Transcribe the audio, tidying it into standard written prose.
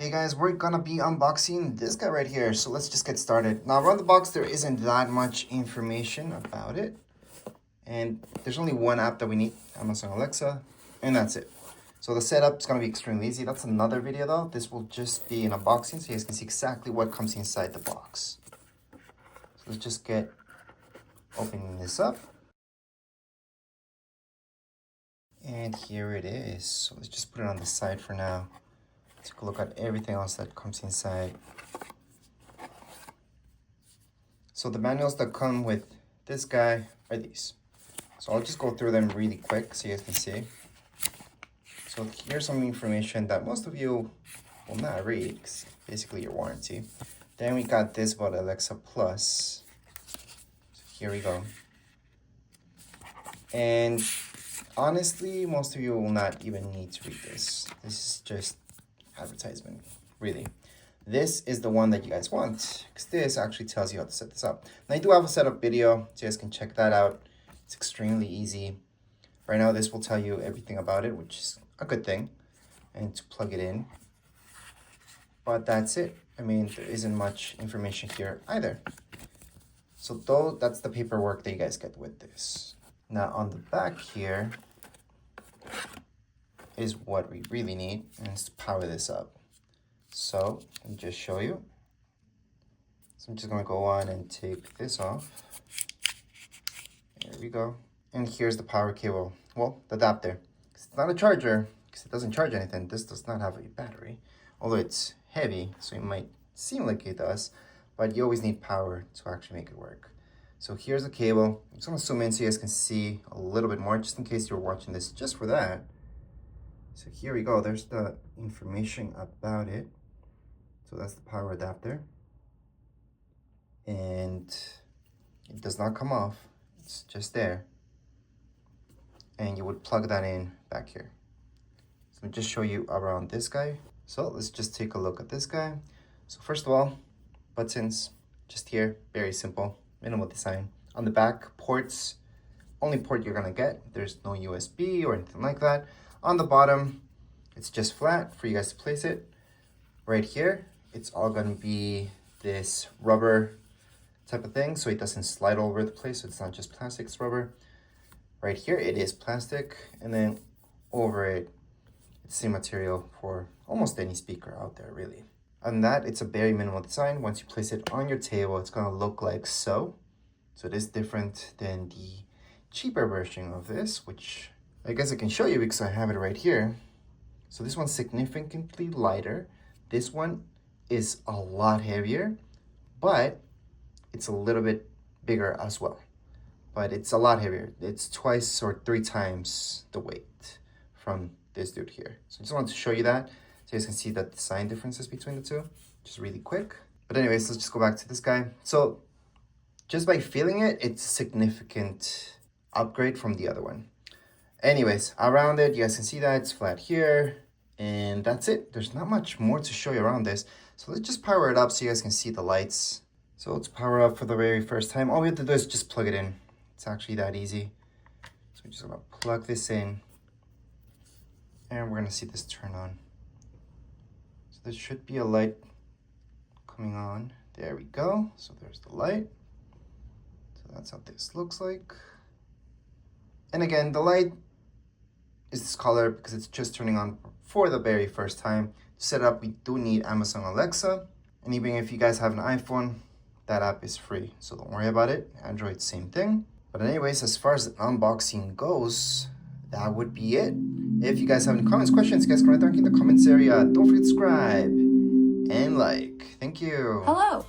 Hey guys, we're gonna be unboxing this guy right here. So let's just get started. Now around the box, there isn't that much information about it. And there's only one app that we need, Amazon Alexa, and that's it. So the setup is gonna be extremely easy. That's another video though. This will just be an unboxing so you guys can see exactly what comes inside the box. So let's just get opening this up. And here it is. So let's just put it on the side for now. Take a look at everything else that comes inside. So the manuals that come with this guy are these. So I'll just go through them really quick so you guys can see. So here's some information that most of you will not read, because basically your warranty. Then we got this about Alexa Plus. So here we go. And honestly, most of you will not even need to read this. This is just advertisement, really. This is the one that you guys want, because this actually tells you how to set this up. And I do have a setup video, so you guys can check that out. It's extremely easy. Right now, this will tell you everything about it, which is a good thing, and to plug it in. But that's it. I mean, there isn't much information here either. So though, that's the paperwork that you guys get with this. Now on the back here is what we really need, and it's to power this up. So let me just show you. So I'm just gonna go on and take this off. There we go. And here's the power cable. Well, the adapter. It's not a charger, because it doesn't charge anything. This does not have a battery, although it's heavy, so it might seem like it does, but you always need power to actually make it work. So here's the cable. I'm just gonna zoom in so you guys can see a little bit more, just in case you're watching this just for that. So here we go, there's the information about it. So that's the power adapter. And it does not come off, it's just there. And you would plug that in back here. So let me just show you around this guy. So let's just take a look at this guy. So first of all, buttons, just here, very simple, minimal design. On the back, ports, only port you're gonna get. There's no USB or anything like that. On the bottom, it's just flat for you guys to place it. Right here, it's all gonna be this rubber type of thing, so it doesn't slide all over the place, so it's not just plastic, it's rubber. Right here, it is plastic, and then over it, it's the same material for almost any speaker out there, really. And that, it's a very minimal design. Once you place it on your table, it's gonna look like so. So it is different than the cheaper version of this, which I guess I can show you because I have it right here. So this one's significantly lighter. This one is a lot heavier, but it's a little bit bigger as well. But it's a lot heavier. It's 2 or 3 times the weight from this dude here. So I just wanted to show you that, so you guys can see the design differences between the two, just really quick. But anyways, let's just go back to this guy. So just by feeling it, it's a significant upgrade from the other one. Anyways, around it, you guys can see that it's flat here, and that's it. There's not much more to show you around this. So let's just power it up so you guys can see the lights. So let's power up for the very first time. All we have to do is just plug it in. It's actually that easy. So we're just gonna plug this in, and we're gonna see this turn on. So there should be a light coming on. There we go. So there's the light. So that's how this looks like. And again, the light is this color because it's just turning on for the very first time. To set up, we do need Amazon Alexa. And even if you guys have an iPhone, that app is free, so don't worry about it. Android, same thing. But anyways, as far as the unboxing goes, that would be it. If you guys have any comments, questions, you guys can write down in the comments area. Don't forget to subscribe and like. Thank you. Hello.